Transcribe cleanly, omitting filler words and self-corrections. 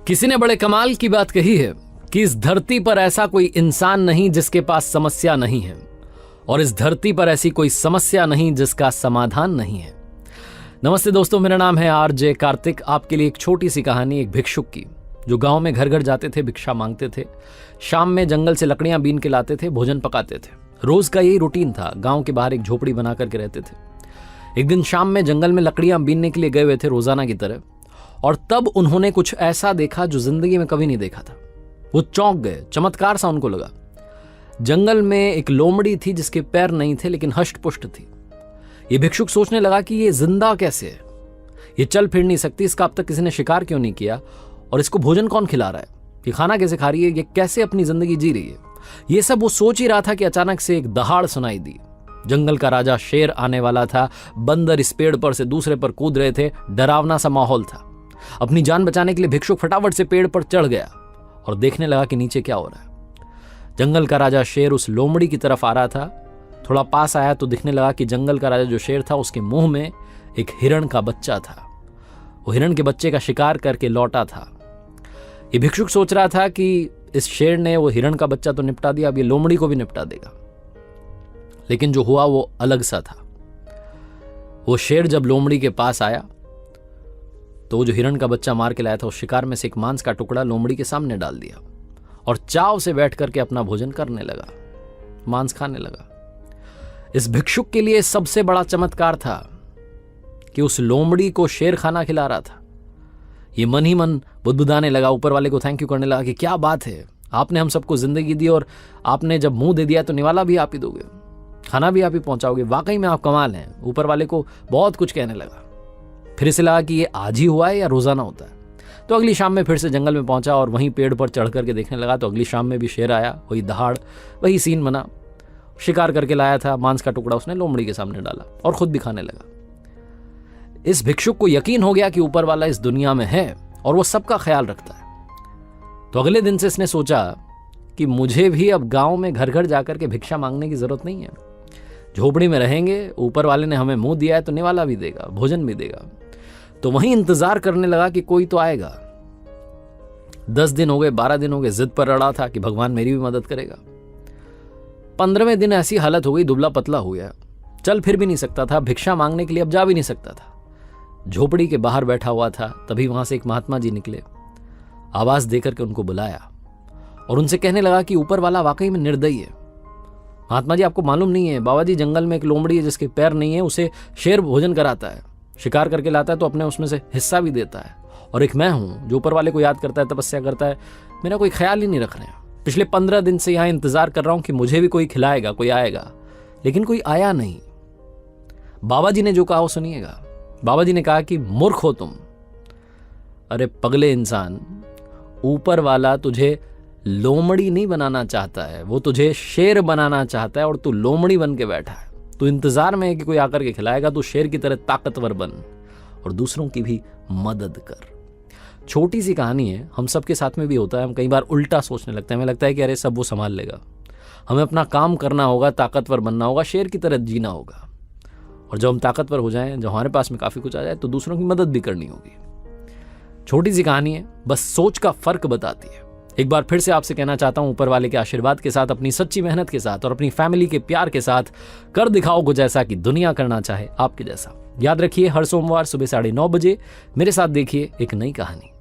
किसी ने बड़े कमाल की बात कही है कि इस धरती पर ऐसा कोई इंसान नहीं जिसके पास समस्या नहीं है, और इस धरती पर ऐसी कोई समस्या नहीं जिसका समाधान नहीं है। नमस्ते दोस्तों, मेरा नाम है आरजे कार्तिक। आपके लिए एक छोटी सी कहानी एक भिक्षुक की, जो गांव में घर घर जाते थे, भिक्षा मांगते थे, शाम में जंगल से लकड़ियां बीन के लाते थे, भोजन पकाते थे। रोज का यही रूटीन था। गांव के बाहर एक झोपड़ी बना करके रहते थे। एक दिन शाम में जंगल में लकड़ियां बीनने के लिए गए हुए थे रोजाना की तरह, और तब उन्होंने कुछ ऐसा देखा जो जिंदगी में कभी नहीं देखा था। वो चौंक गए, चमत्कार सा उनको लगा। जंगल में एक लोमड़ी थी जिसके पैर नहीं थे लेकिन हष्ट पुष्ट थी। ये भिक्षुक सोचने लगा कि ये जिंदा कैसे है, ये चल फिर नहीं सकती, इसका अब तक किसी ने शिकार क्यों नहीं किया, और इसको भोजन कौन खिला रहा है, ये खाना कैसे खा रही है, ये कैसे अपनी जिंदगी जी रही है। ये सब वो सोच ही रहा था कि अचानक से एक दहाड़ सुनाई दी। जंगल का राजा शेर आने वाला था। बंदर इस पेड़ पर से दूसरे पर कूद रहे थे। डरावना सा माहौल था। अपनी जान बचाने के लिए भिक्षुक फटाफट से पेड़ पर चढ़ गया और देखने लगा कि नीचे क्या हो रहा है। जंगल का राजा शेर उस लोमड़ी की तरफ आ रहा था। थोड़ा पास आया तो दिखने लगा कि जंगल का राजा जो शेर था, उसके मुंह में एक हिरण का बच्चा था। वो हिरण के बच्चे का शिकार करके लौटा था। ये भिक्षुक सोच रहा था कि इस शेर ने वो हिरण का बच्चा तो निपटा दिया, अब ये लोमड़ी को भी निपटा देगा। लेकिन जो हुआ वो अलग सा था। वो शेर जब लोमड़ी के पास आया तो वो जो हिरण का बच्चा मार के लाया था, उस शिकार में से एक मांस का टुकड़ा लोमड़ी के सामने डाल दिया और चाव से बैठ करके अपना भोजन करने लगा, मांस खाने लगा। इस भिक्षुक के लिए सबसे बड़ा चमत्कार था कि उस लोमड़ी को शेर खाना खिला रहा था। ये मन ही मन बुदबुदाने लगा, ऊपर वाले को थैंक यू करने लगा कि क्या बात है, आपने हम सबको जिंदगी दी और आपने जब मुंह दे दिया तो निवाला भी आप ही दोगे, खाना भी आप ही पहुंचाओगे, वाकई में आप कमाल हैं। ऊपर वाले को बहुत कुछ कहने लगा। फिर इसे लगा कि ये आज ही हुआ है या रोजाना होता है। तो अगली शाम में फिर से जंगल में पहुंचा और वहीं पेड़ पर चढ़ करके देखने लगा। तो अगली शाम में भी शेर आया, वही दहाड़, वही सीन बना। शिकार करके लाया था, मांस का टुकड़ा उसने लोमड़ी के सामने डाला और खुद भी खाने लगा। इस भिक्षुक को यकीन हो गया कि ऊपर वाला इस दुनिया में है और वो सबका ख्याल रखता है। तो अगले दिन से इसने सोचा कि मुझे भी अब गांव में घर घर जाकर के भिक्षा मांगने की जरूरत नहीं है। झोपड़ी में रहेंगे, ऊपर वाले ने हमें मुंह दिया है तो निवाला भी देगा, भोजन भी देगा। तो वहीं इंतजार करने लगा कि कोई तो आएगा। 10 दिन हो गए, 12 दिन हो गए, जिद पर अड़ा था कि भगवान मेरी भी मदद करेगा। 15वें दिन ऐसी हालत हो गई, दुबला पतला हो गया, चल फिर भी नहीं सकता था, भिक्षा मांगने के लिए अब जा भी नहीं सकता था। झोपड़ी के बाहर बैठा हुआ था, तभी वहां से एक महात्मा जी निकले। आवाज देकर के उनको बुलाया और उनसे कहने लगा कि ऊपर वाला वाकई में निर्दयी है। महात्मा जी, आपको मालूम नहीं है, बाबा जी, जंगल में एक लोमड़ी है जिसके पैर नहीं है, उसे शेर भोजन कराता है, शिकार करके लाता है तो अपने उसमें से हिस्सा भी देता है। और एक मैं हूं जो ऊपर वाले को याद करता है, तपस्या करता है, मेरा कोई ख्याल ही नहीं रख रहे हैं। पिछले 15 दिन से यहां इंतजार कर रहा हूं कि मुझे भी कोई खिलाएगा, कोई आएगा, लेकिन कोई आया नहीं। बाबा जी ने जो कहा वो सुनिएगा। बाबा जी ने कहा कि मूर्ख हो तुम। अरे पगले इंसान, ऊपर वाला तुझे लोमड़ी नहीं बनाना चाहता है, वो तुझे शेर बनाना चाहता है और तू लोमड़ी बन के बैठा है। तू इंतजार में है कि कोई आकर के खिलाएगा। तू शेर की तरह ताकतवर बन और दूसरों की भी मदद कर। छोटी सी कहानी है, हम सबके साथ में भी होता है। हम कई बार उल्टा सोचने लगते हैं, हमें लगता है कि अरे सब वो संभाल लेगा, हमें अपना काम करना होगा, ताकतवर बनना होगा, शेर की तरह जीना होगा। और जब हम ताकतवर हो जाएं, जब हमारे पास में काफी कुछ आ जाए, तो दूसरों की मदद भी करनी होगी। छोटी सी कहानी है, बस सोच का फर्क बताती है। एक बार फिर से आपसे कहना चाहता हूं, ऊपर वाले के आशीर्वाद के साथ, अपनी सच्ची मेहनत के साथ और अपनी फैमिली के प्यार के साथ कर दिखाओ कुछ ऐसा कि दुनिया करना चाहे आपके जैसा। याद रखिए, हर सोमवार सुबह 9:30 बजे मेरे साथ देखिए एक नई कहानी।